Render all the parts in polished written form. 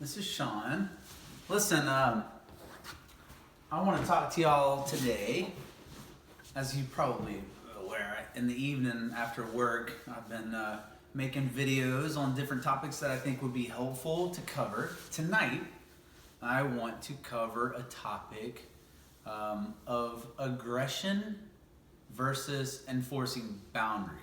This is Sean. Listen, I want to talk to y'all today. As you probably aware, in the evening after work, I've been making videos on different topics that I think would be helpful to cover. Tonight, I want to cover a topic of aggression versus enforcing boundaries.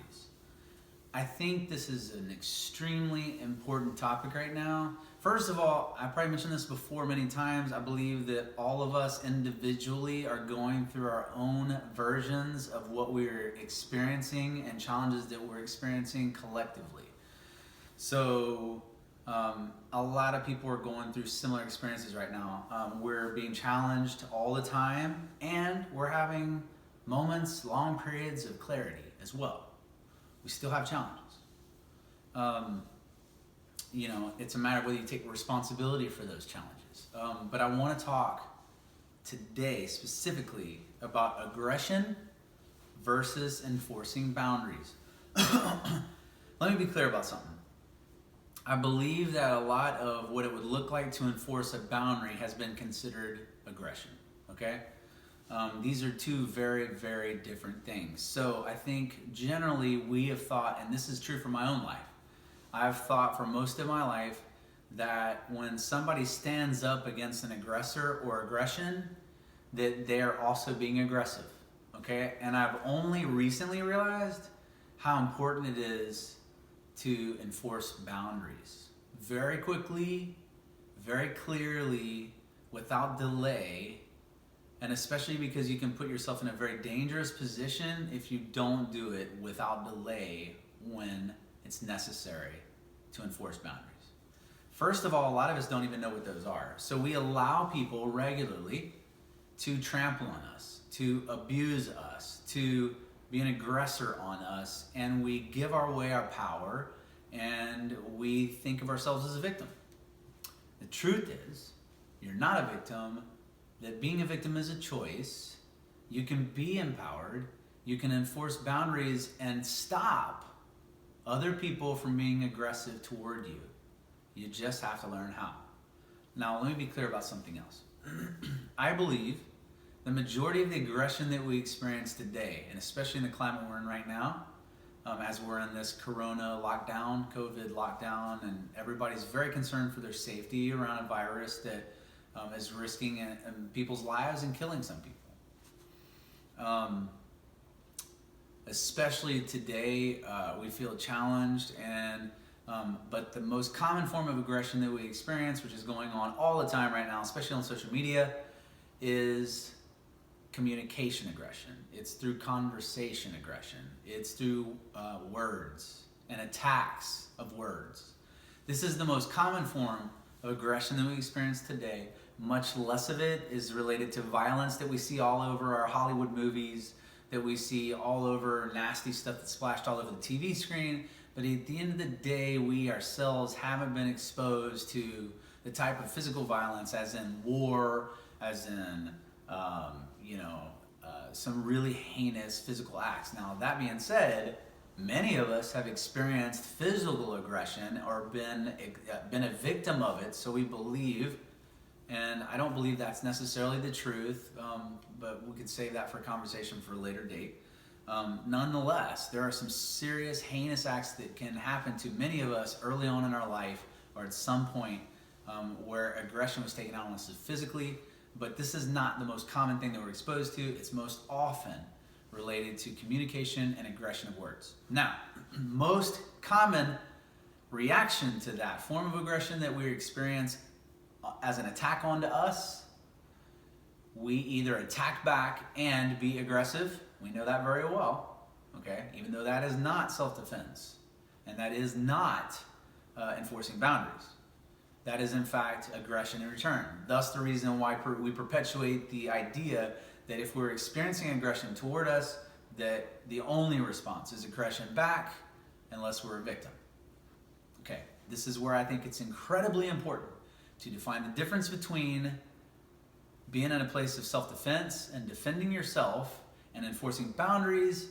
I think this is an extremely important topic right now. First of all, I probably mentioned this before many times. I believe that all of us individually are going through our own versions of what we're experiencing and challenges that we're experiencing collectively. So, a lot of people are going through similar experiences right now. We're being challenged all the time, and we're having moments, long periods of clarity as well. We still have challenges. It's a matter of whether you take responsibility for those challenges. But I want to talk today specifically about aggression versus enforcing boundaries. Let me be clear about something. I believe that a lot of what it would look like to enforce a boundary has been considered aggression, okay? These are two very, very different things. So I think generally we have thought, and this is true for my own life, I've thought for most of my life that when somebody stands up against an aggressor or aggression, that they're also being aggressive, okay? And I've only recently realized how important it is to enforce boundaries very quickly, very clearly, without delay, and especially because you can put yourself in a very dangerous position if you don't do it without delay when it's necessary to enforce boundaries. First of all, a lot of us don't even know what those are. So we allow people regularly to trample on us, to abuse us, to be an aggressor on us, and we give away our power and we think of ourselves as a victim. The truth is, you're not a victim. That being a victim is a choice. You can be empowered. You can enforce boundaries and stop other people from being aggressive toward you. You just have to learn how. Now, let me be clear about something else. I believe the majority of the aggression that we experience today, and especially in the climate we're in right now, as we're in this corona lockdown, COVID lockdown, and everybody's very concerned for their safety around a virus that is risking people's lives and killing some people. Especially today, we feel challenged, but the most common form of aggression that we experience, which is going on all the time right now, especially on social media, is communication aggression. It's through conversation aggression. It's through words and attacks of words. This is the most common form of aggression that we experience today. Much less of it is related to violence that we see all over our Hollywood movies, that we see all over nasty stuff that's splashed all over the TV screen. But at the end of the day, we ourselves haven't been exposed to the type of physical violence, as in war, as in, some really heinous physical acts. Now, that being said, many of us have experienced physical aggression or been a victim of it, so we believe. And I don't believe that's necessarily the truth, but we could save that for a conversation for a later date. Nonetheless, there are some serious, heinous acts that can happen to many of us early on in our life or at some point where aggression was taken out on us physically, but this is not the most common thing that we're exposed to. It's most often related to communication and aggression of words. Now, most common reaction to that form of aggression that we experience as an attack onto us, we either attack back and be aggressive. We know that very well, okay? Even though that is not self-defense, and that is not enforcing boundaries. That is, in fact, aggression in return. Thus, the reason why we perpetuate the idea that if we're experiencing aggression toward us, that the only response is aggression back, unless we're a victim. Okay, this is where I think it's incredibly important to define the difference between being in a place of self-defense and defending yourself and enforcing boundaries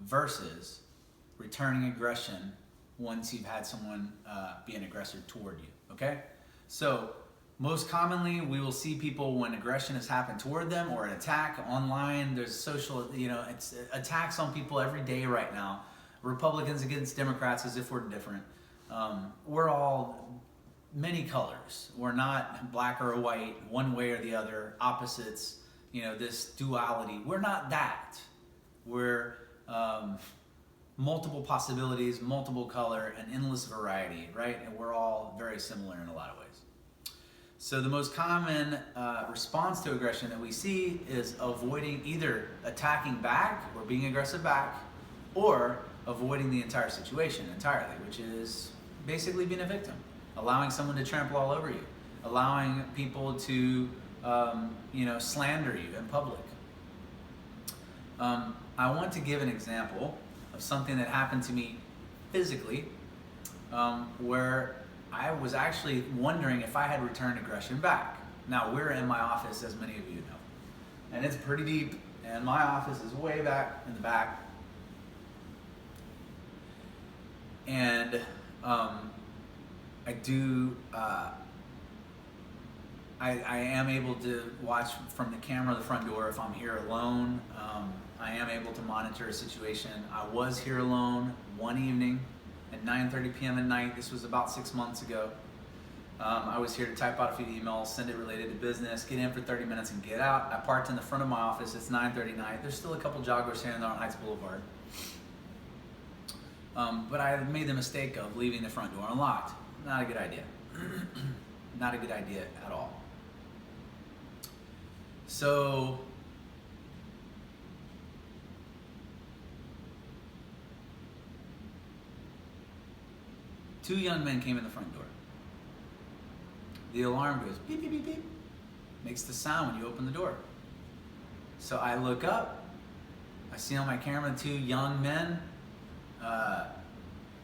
versus returning aggression once you've had someone be an aggressor toward you, okay? So most commonly, we will see people when aggression has happened toward them or an attack online. There's social, it's attacks on people every day right now. Republicans against Democrats as if we're different. We're all many colors. We're not black or white, one way or the other, opposites, this duality. We're not that. We're multiple possibilities, multiple color, and endless variety, right? And we're all very similar in a lot of ways. So the most common response to aggression that we see is avoiding either attacking back or being aggressive back, or avoiding the entire situation entirely, which is basically being a victim, allowing someone to trample all over you, allowing people to slander you in public. I want to give an example of something that happened to me physically, where I was actually wondering if I had returned aggression back. Now, we're in my office, as many of you know, and it's pretty deep, and my office is way back in the back. And I am able to watch from the camera the front door if I'm here alone. I am able to monitor a situation. I was here alone one evening at 9:30 p.m. at night. This was about 6 months ago. I was here to type out a few emails, send it related to business, get in for 30 minutes and get out. I parked in the front of my office. It's 9:30 at night. There's still a couple joggers standing there on Heights Boulevard. But I made the mistake of leaving the front door unlocked. Not a good idea. Not a good idea at all. So two young men came in the front door. The alarm goes beep, beep, beep, beep. Makes the sound when you open the door. So I look up. I see on my camera two young men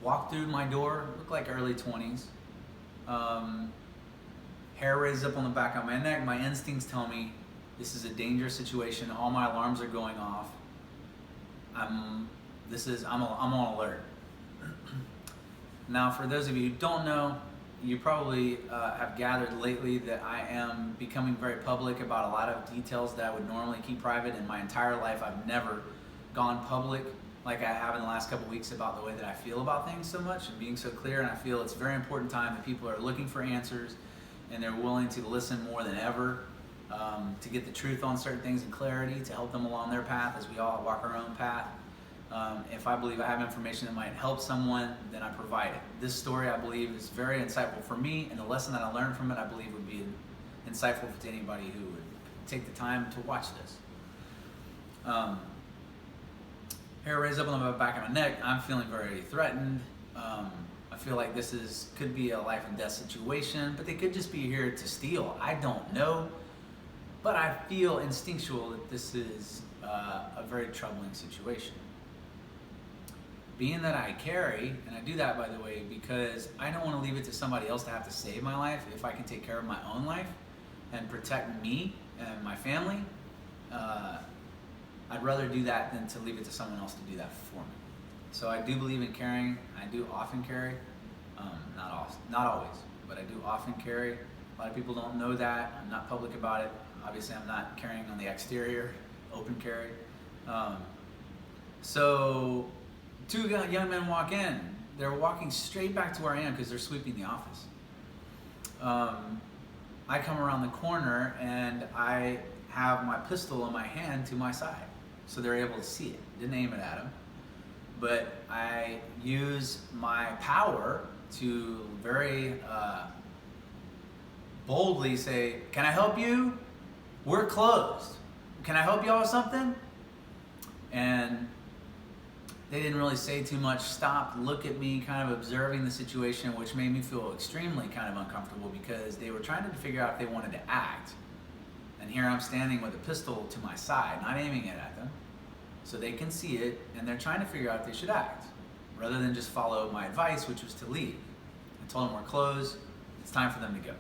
walk through my door, look like early 20s. Hair raised up on the back of my neck. My instincts tell me this is a dangerous situation. All my alarms are going off. I'm on alert. Now, for those of you who don't know, you probably have gathered lately that I am becoming very public about a lot of details that I would normally keep private. In my entire life, I've never gone public like I have in the last couple weeks about the way that I feel about things so much and being so clear. And I feel it's a very important time that people are looking for answers and they're willing to listen more than ever to get the truth on certain things and clarity to help them along their path as we all walk our own path. If I believe I have information that might help someone, then I provide it. This story, I believe, is very insightful for me, and the lesson that I learned from it, I believe, would be insightful to anybody who would take the time to watch this. Hair raised up on the back of my neck. I'm feeling very threatened. I feel like this could be a life and death situation, but they could just be here to steal. I don't know, but I feel instinctual that this is a very troubling situation. Being that I carry, and I do that, by the way, because I don't want to leave it to somebody else to have to save my life if I can take care of my own life and protect me and my family. I'd rather do that than to leave it to someone else to do that for me. So I do believe in carrying. I do often carry. Not always, but I do often carry. A lot of people don't know that. I'm not public about it. Obviously, I'm not carrying on the exterior, open carry. So two young men walk in. They're walking straight back to where I am because they're sweeping the office. I come around the corner and I have my pistol in my hand to my side. So they're able to see it. Didn't aim it at them. But I use my power to very boldly say, "Can I help you? We're closed. Can I help y'all with something?" And they didn't really say too much, stopped, look at me, kind of observing the situation, which made me feel extremely kind of uncomfortable because they were trying to figure out if they wanted to act. And here I'm standing with a pistol to my side, not aiming it at them, so they can see it, and they're trying to figure out if they should act, rather than just follow my advice, which was to leave. I told them we're closed, it's time for them to go.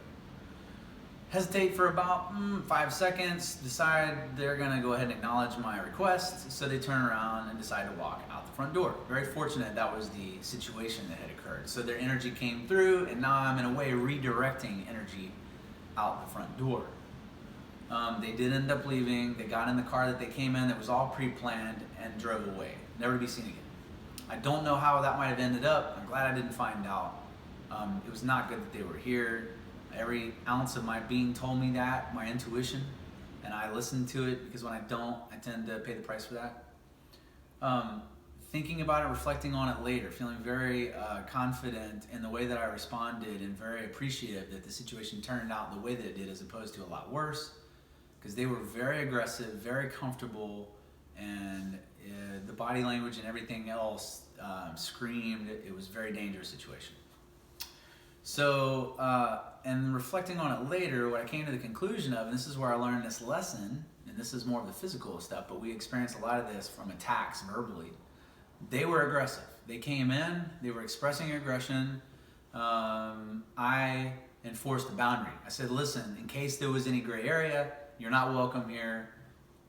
hesitate for about 5 seconds, decide they're gonna go ahead and acknowledge my request, so they turn around and decide to walk out the front door. Very fortunate that was the situation that had occurred. So their energy came through, and now I'm in a way redirecting energy out the front door. They did end up leaving. They got in the car that they came in that was all pre-planned and drove away, never to be seen again. I don't know how that might have ended up. I'm glad I didn't find out. It was not good that they were here. Every ounce of my being told me that, my intuition, and I listened to it, because when I don't, I tend to pay the price for that. Thinking about it, reflecting on it later, feeling very confident in the way that I responded, and very appreciative that the situation turned out the way that it did, as opposed to a lot worse, because they were very aggressive, very comfortable, and the body language and everything else screamed it was a very dangerous situation. So, and reflecting on it later, what I came to the conclusion of, and this is where I learned this lesson, and this is more of the physical stuff, but we experienced a lot of this from attacks verbally. They were aggressive. They came in, they were expressing aggression. I enforced a boundary. I said, listen, in case there was any gray area, you're not welcome here,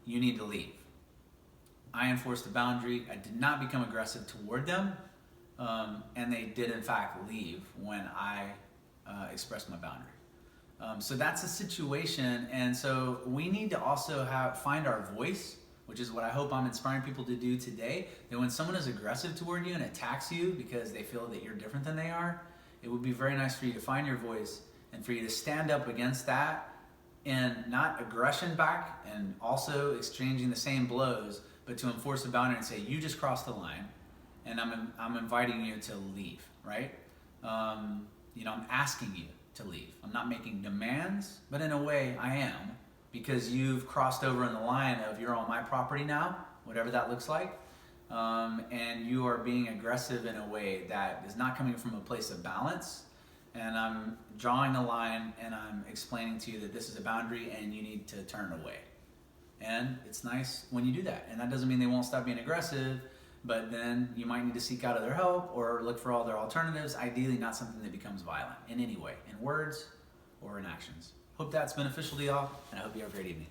you need to leave. I enforced a boundary. I did not become aggressive toward them. And they did in fact leave when I expressed my boundary. So that's a situation, and so we need to also find our voice, which is what I hope I'm inspiring people to do today. That when someone is aggressive toward you and attacks you because they feel that you're different than they are, it would be very nice for you to find your voice and for you to stand up against that, and not aggression back and also exchanging the same blows, but to enforce a boundary and say, you just crossed the line, and I'm inviting you to leave, right? I'm asking you to leave. I'm not making demands, but in a way I am, because you've crossed over in the line of you're on my property now, whatever that looks like, and you are being aggressive in a way that is not coming from a place of balance, and I'm drawing a line and I'm explaining to you that this is a boundary and you need to turn away. And it's nice when you do that, and that doesn't mean they won't stop being aggressive, but then you might need to seek out other help or look for other alternatives, ideally not something that becomes violent in any way, in words or in actions. Hope that's beneficial to y'all, and I hope you have a great evening.